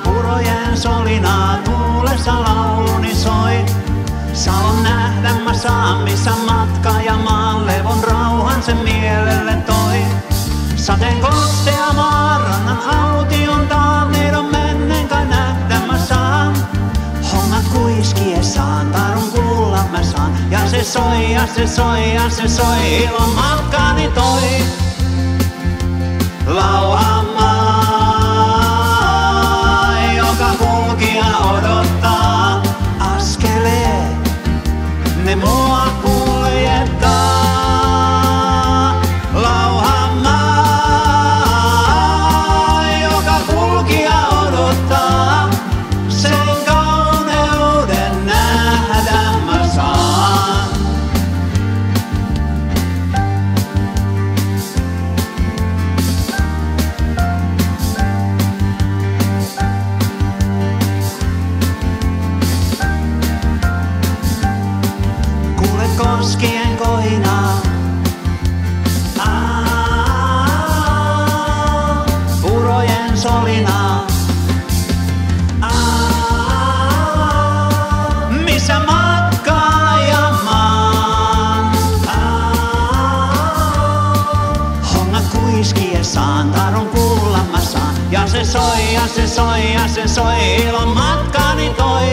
purojen solinaa, tuulessa lauluni soi. Salon nähdä mä saan, missä matka ja maan levon rauhan sen mielelle toi. Sateen kostea maarannan aution taalneidon mennen kai nähdä mä saan. Hongat kuiskiessaan, tarun kuulla mä saan. Ja se soi, ja se soi, ja se soi, ilon matkani toi. Lauhamaa, joka kulkija odottaa. Askeleet, ne mua kuljettaa. Lauhamaa, joka kulkija odottaa. Sen kauneuden nähdä mä saan. Kuule koskien kohinaa. Purojen solinaa. Missä matkaa ja maan. Hongat kuiskiessaan, tarun kuulla mä saan. Ja se soi, ja se soi, ja se soi, ilon matkani toi.